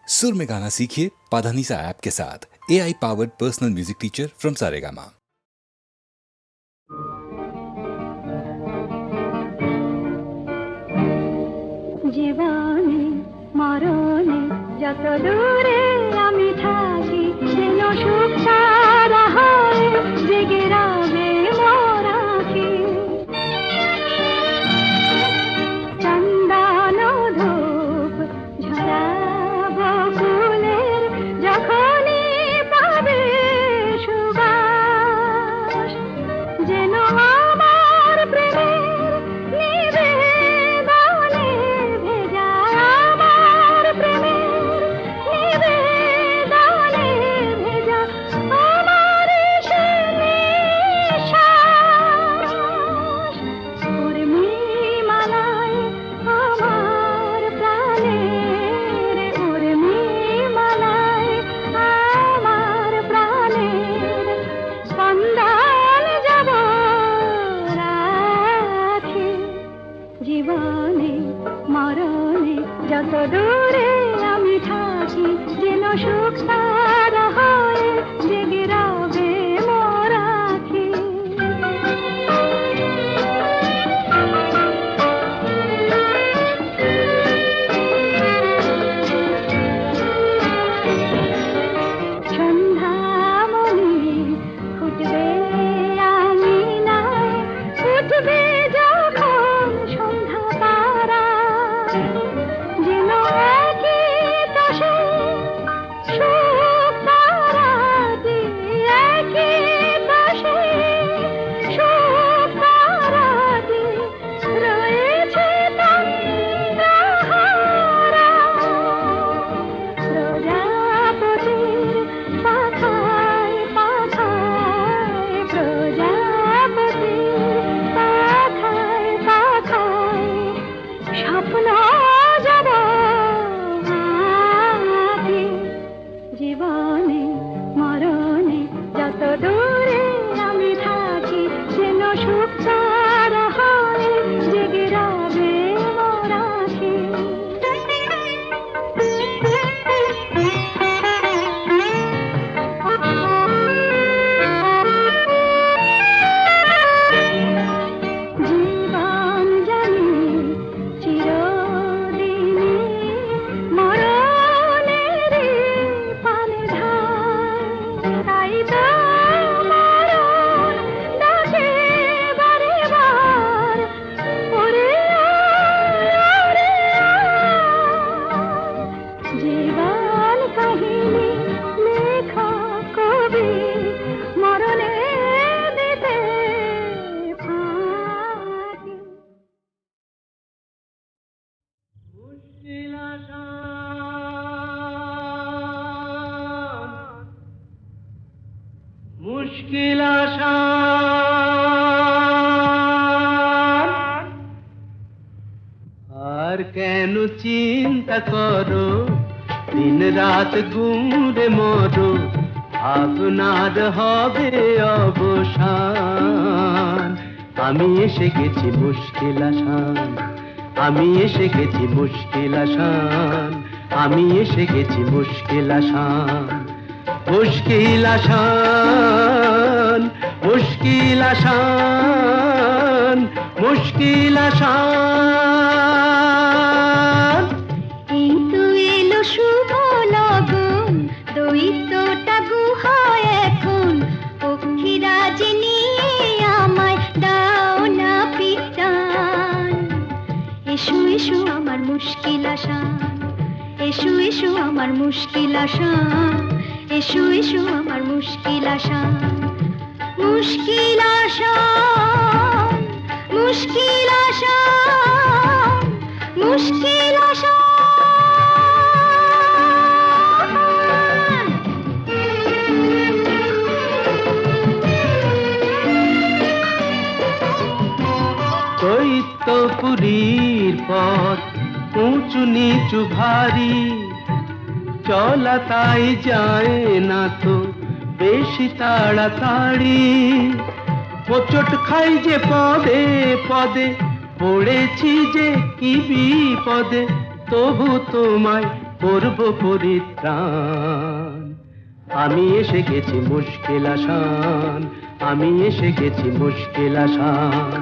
सुर में गाना सीखिए पाधानीसा ऐप के साथ। AI powered personal music teacher from Saregama. জীবনে মরণে যত দূরে আমি থাকি যেন সুখ সারা হয় জেগে রবে মোর আঁখি। চন্দন ধূপ ঝরাবো ফুলের যখনই পাবে সুবাস যেন আমার প্রেমের নিবেদনে ভেজা আমার প্রেমের নিবেদনে ভেজা আমার সে নিঃশ্বাস উর্মিমালায় আমার প্রাণের উর্মিমালায় আমার প্রাণের স্পন্দন যাব রাখি। জীবনে মরণে যত দূরে আমি থাকি যেন সুখ সারা হয় জেগে রবে মোর আঁখি। সন্ধ্যামণি ফুটবে আঙিনায় উঠবে যখন সন্ধ্যা তারা যেন একই পাশে সুখ তারাটি একই পাশে সুখ তারাটি রয়েছে তন্দ্রাহারা প্রজাপতির পাখায় পাখায় প্রজাপতির পাখায় পাখায় স্বপ্ন যাব আঁখি। জীবনে মরণে যত দূরে আমি থাকি যেন সুখ সারা হয় জেগে রবে মোর আঁখি। জীবন জানি চিরদিনই মরণেরই পানে ধার, তাই তো মরণ ডাকে বারে বার, ওরে ওরে জীবন কাহিনী লেখা কবি মরণে দিতে ফাঁকি। মুশকিল আসান আর কেন চিন্তা করো দিন রাত গুমরে মরো আপনার হবে অবসান। আমি এসে গেছি মুশকিল আসান, আমি এসে গেছি মুশকিল আসান, আমি এসে গেছি মুশকিল আসান। মুশকিল আসান মুশকিল আসান মুশকিল আসান। এই তো এলো শুভ লগন দৈত্যটা গুহায় এখন পক্ষীরাজ নিয়ে আমায় দাও না পিটান। এসো এসো আমার মুশকিল আসান, এসো এসো আমার মুশকিল আসান, এসো এসো আমার মুশকিল আসান। মুশকিল আসান মুশকিল আসান মুশকিল আসান। দৈত্যপুরীর পথ উঁচু নিচু ভারী, চলা তাই যায় না তো বেশি তাড়াতাড়ি। হোঁচট খাই যে পদে পদে, পড়েছি যে কি বিপদে, তবু তোমায় করব পরিত্রাণ। আমি এসে গেছি মুশকিল আসান, আমি এসে গেছি মুশকিল আসান,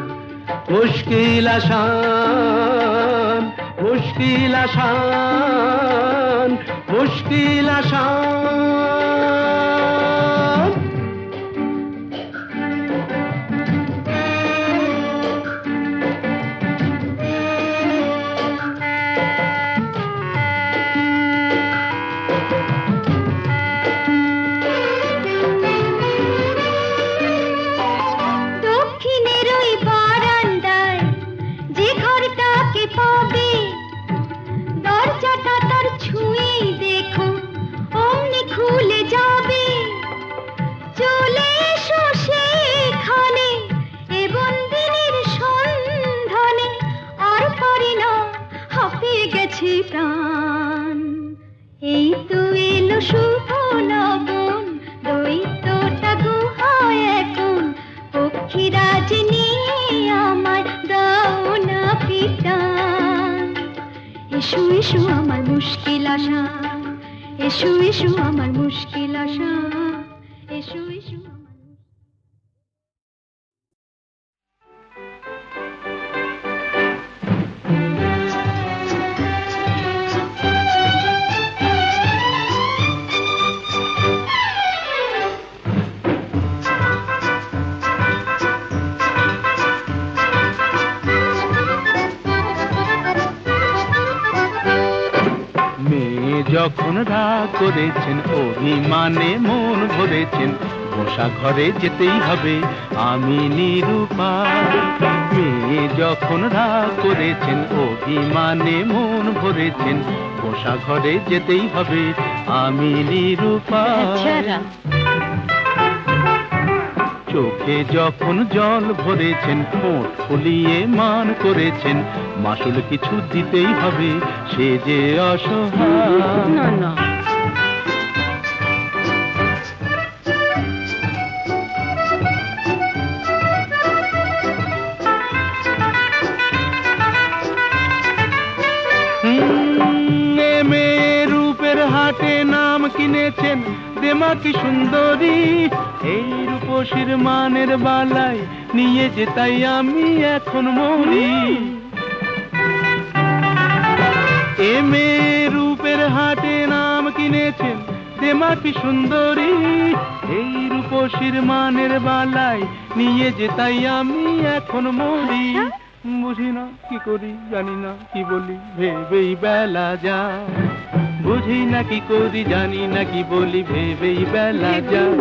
মুশকিল আসান, মুশকিল আসান, মুশকিল আসান। দক্ষিণের ওই বারান্দায় যে ঘরটাকে পাবে, দরজাটা তার ছুঁয়েই দেখো অমনি খুলে যাবে। চলে এসো সেখানে এ বন্দিনীর সন্ধানে, আর পারি না হাঁপিয়ে গেছে প্রাণ। এই তো এলো শুভ লগন, দৈত্যটা গুহায় এখন, পক্ষীরাজ নিয়ে আমায় দাও না পিটান। এসো এসো আমার মুশকিল আসান, এসো এসো আমার মুশকিল আসান, এসো এসো আমার মেয়ে যখন রাগ করেছেন, অভিমানে মন ভরেছেন, বসা ঘরে যেতেই হবে আমি নিরুপায়। মেয়ে যখন রাগ করেছেন, অভিমানে মন ভরেছেন, বসা ঘরে যেতেই হবে আমি নিরুপায়। চোখে যখন জল ভরেছেন, ঠোঁট ফুলিয়ে মান করেছেন, মাসুল কিছু দিতেই হবে সে যে অসহায়। না না, মেয়ে রূপের হাটে নাম কিনেছেন দেমাকি সুন্দরী, এই রূপসীর মানের বালাই নিয়ে যে তাই আমি এখন মরি। এ মেয়ে রূপের হাটে নাম কিনেছেন দেমাকি সুন্দরী, এই রূপসীর মানের বালাই নিয়ে যে তাই আমি এখন মরি। বুঝি না কি করি, জানি না কি বলি, ভেবেই বেলা যায়। বুঝি না কি করি, জানি না কি বলি, ভেবেই বেলা যায়।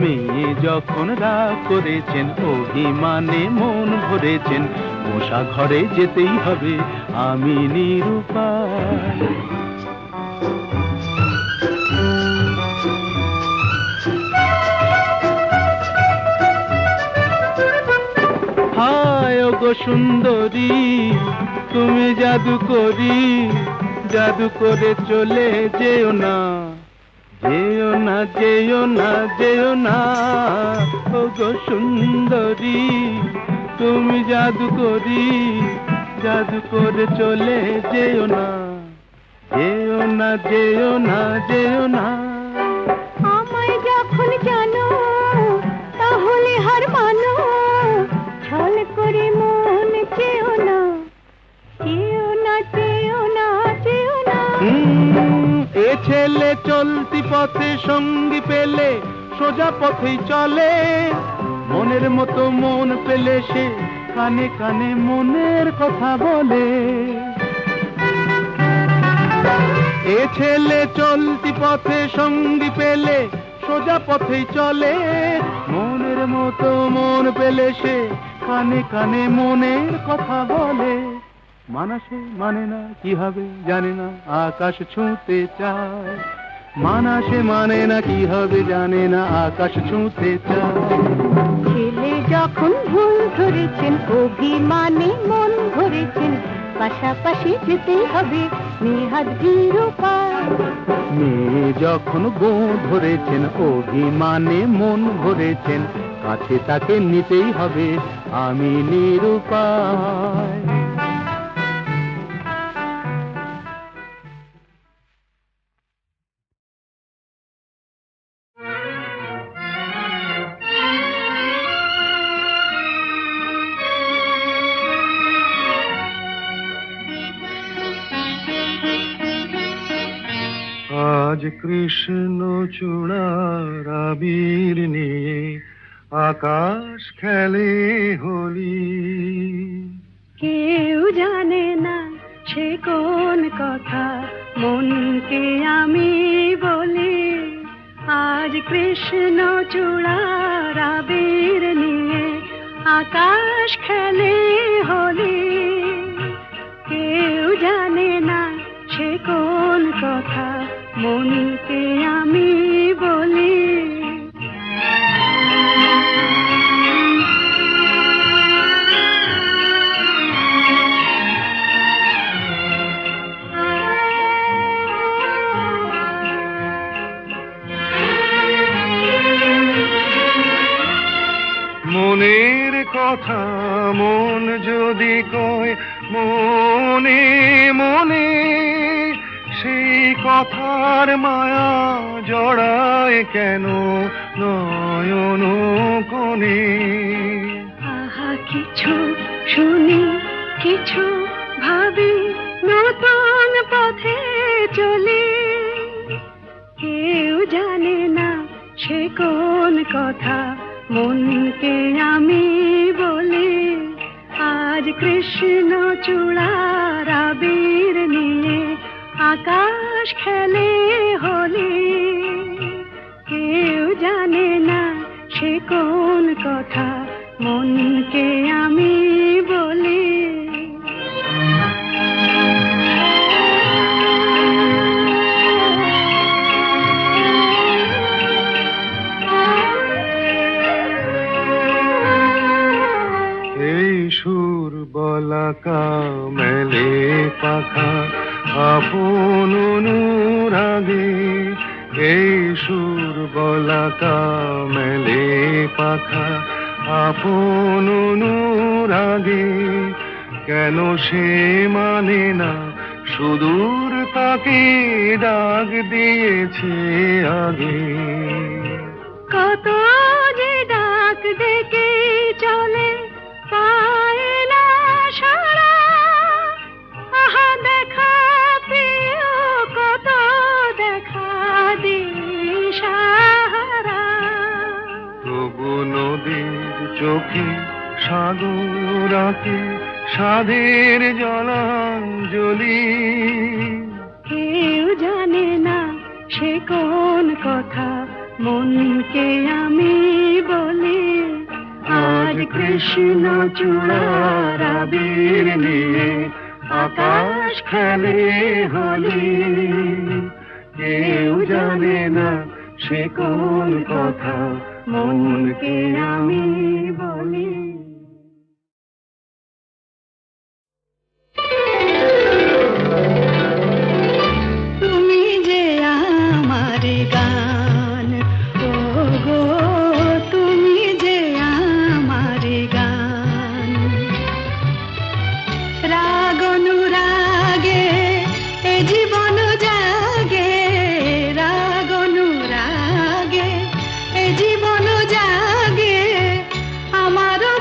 মেয়ে যখন রাগ করেছেন, অভিমানে মন ভরেছেন, বসা ঘরে যেতেই হবে আমি নিরুপায়। হায় ওগো সুন্দরী, তুমি জাদু করি, জাদু করে চলে যেও না, যেও না, যেও না, যেও না। ওগো সুন্দরী, তুমি জাদু করি, জাদু করে চলে যেও না, যেও না, যেও না, যেও না। আমায় যখন জানো তাহলে হার মানো, ছল করে মন চেও না, চেও না, চেও না, চেও না। এ ছেলে চলতি পথে সঙ্গী পেলে সোজা পথেই চলে, মনের মতো মন পেলে সে কানে কানে মনের কথা বলে। এ ছেলে চলতি পথে সঙ্গী পেলে সোজা পথেই চলে, মনের মতো মন পেলে সে কানে কানে মনের কথা বলে। মানা সে মানে না, কি হবে জানে না, আকাশ ছুঁতে চায়। মানা সে মানে না, কি হবে জানে না, আকাশ ছুঁতে চায়। ছেলে যখন ভুল ধরেছেন, অভিমানে মন ভরেছেন, পাশাপাশি যেতেই হবে নিহাত নিরুপায়। মেয়ে যখন বউ ধরেছেন, অভিমানে মন ভরেছেন, কাছে তাকে নিতেই হবে আমি নিরুপায়। আজ কৃষ্ণ চূড়ার আবির নিয়ে আকাশ খেলে হোলি। কেউ জানে না সে কোন কথা মনকে আমি বলি। আজ কৃষ্ণ চূড়ার আবির নিয়ে আকাশ খেলে হোলি। কেউ জানে না সে কোন কথা মনকে আমি বলি। মনের কথা মন যদি কয় মনে মনে, সেই কথার মায়া জড়ায় কেন নয়ন কোণে। আহা কিছু শুনি কিছু ভাবি নতুন পথে চলি। কেউ জানে না সে কোন কথা মনকে আমি বলি। আজ কৃষ্ণ চূড়ার আবির নিয়ে আকাশ খেলে হোলি। কেউ জানে না সে কোন কথা মনকে আমি বলি। এই সুর বলাকা মেলে পাখা আপন অনুরাগে। এই সুর বলাকা মেলে পাখা আপন অনুরাগে। কেন সে মানে না সুদূর তাকে ডাক দিয়েছে আগে। কত যে ডাক ডেকে চলে পায় না সারা। আহা দেখা প্রিয় কত দেখা দিশাহারা। তবু নদীর চোখে সাগর আঁকে সাধের জলাঞ্জলি। কেউ জানে না সে কোন কথা মনকে আমি বলি। আজ কৃষ্ণ চূড়ার আবির নিয়ে আকাশ খেলে হোলি। কেউ জানে না সে কোন কথা মনকে আমি বলি। তুমি যে আমার গান, ও গো তুমি যে আমার গান। রাগ অনুরাগে এ জীবন জাগে। রাগ অনুরাগে এ জীবন জাগে। আমারও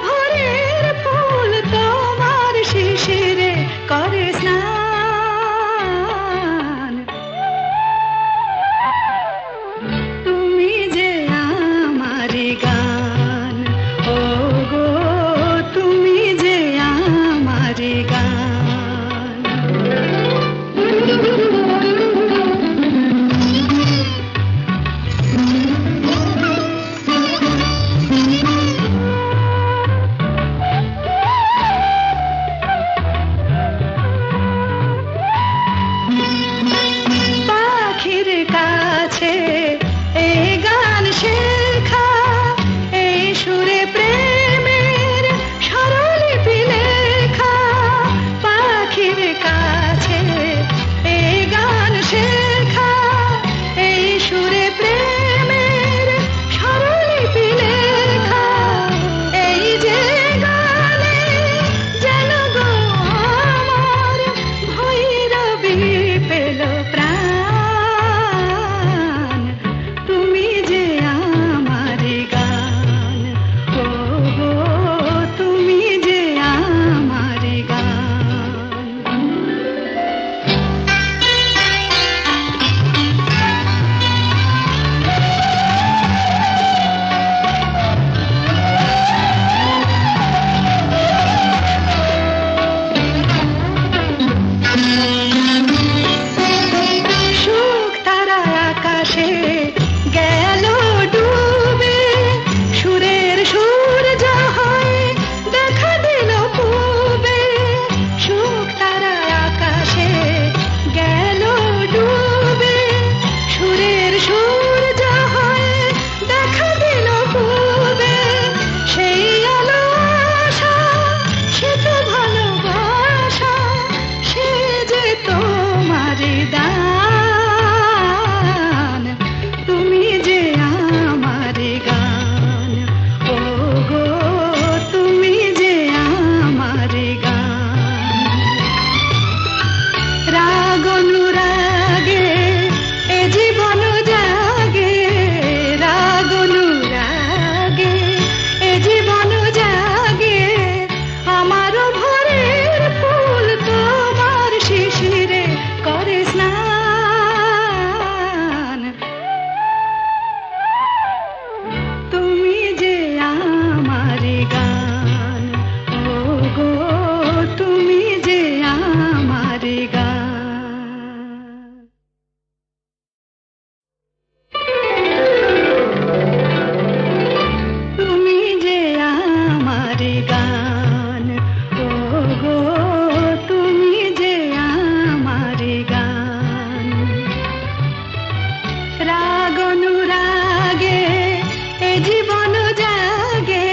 জীবন জাগে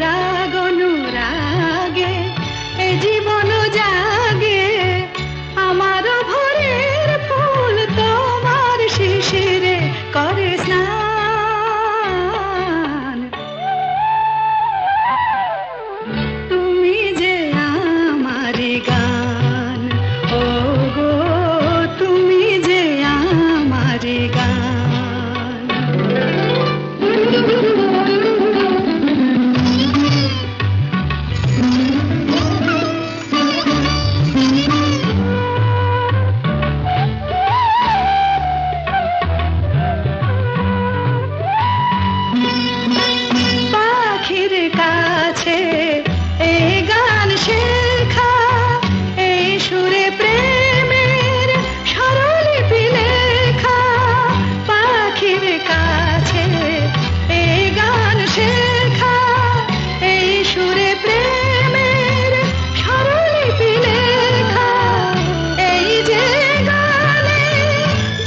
রাগ অনুরাগে, এ জীবন জাগে আমার ভোরের ফুল তোমার শিশিরে করে স্নান। তুমি যে আমার গান, ও গো তুমি যে আমার গান। পাখির কাছে এই গান শেখা, এই সুরে প্রেমের স্বরলিপি লেখা। পাখির কাছে এই গান শেখা, এই সুরে প্রেমের স্বরলিপি লেখা। এই যে গানে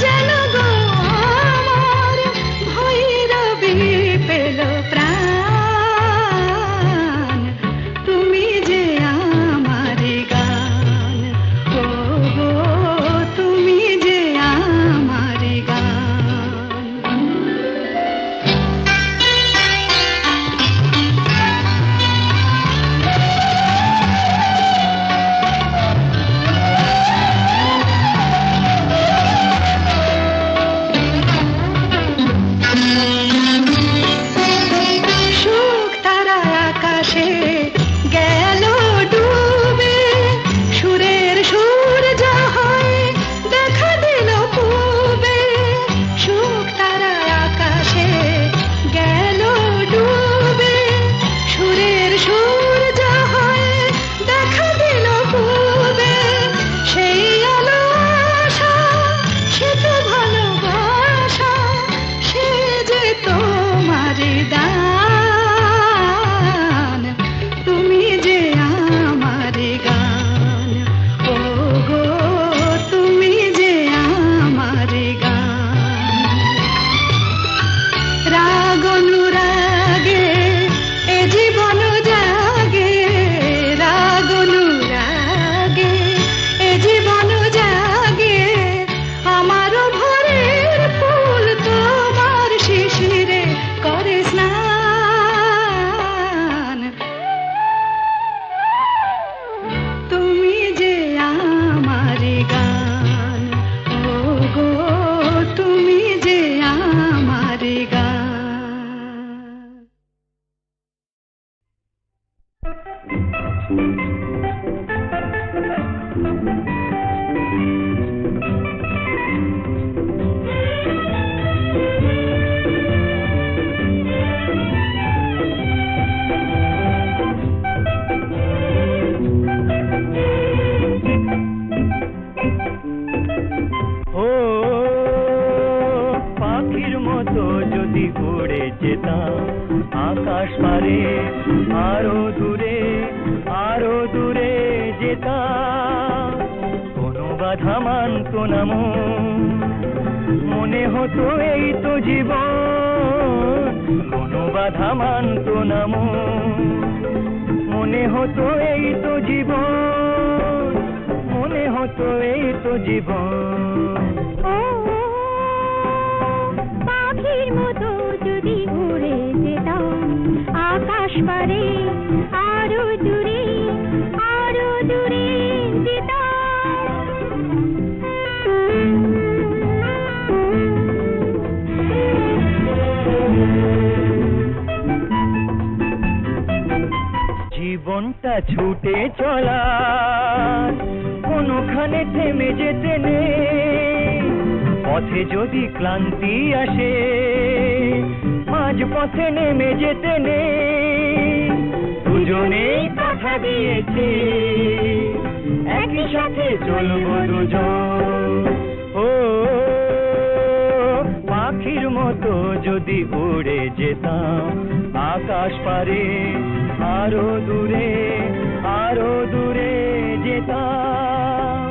যেন গো আমার ভৈরবী পেল প্রাণ। তুমি যে আমার গান, ও গো তুমি যে আমার গান। সুখ তারা আকাশে গেল ডুবে, সুরের সূর্য হয়ে দেখা দিল পূবে। সুখ তারা আকাশে গেল ডুবে, সুরের সূর্য হয়ে দেখা দিল পূবে। সেই আলো আশা, সে তো ভালোবাসা, সে যে তোমার দান। তুমি যে আমার গান, ও গো তুমি যে আমার গান। রাগ অনুরাগে এ জীবন জাগে, রাগ অনুরাগে এ জীবন জাগে আমার ভোরের ফুল তোমার শিশিরে করে স্নান। তুমি যে আমার গান, ও গো তুমি যে আমার গান। ও পাখির মতো যদি উড়ে যেতাম আকাশ পারে, আরো দূরে যেতাম। কোনো বাধা মানত না মনে হতো এই তো জীবন। কোনো বাধা মানত না মনে হতো এই তো জীবন, মনে হতো এই তো জীবন। পাখির মতো যদি উড়ে যেতাম আকাশ পারে, আরো দূরে যেতাম। জীবনটা ছুটে চলা, কোনোখানে থেমে যেতে নেই। পথে যদি ক্লান্তি আসে, মাঝ পথে নেমে যেতে নেই। দুজনেই কথা দিয়েছি একই সাথে চলবো দুজন। ও পাখির মতো যদি উড়ে যেতাম আকাশ পারে, আরো দূরে যেতাম।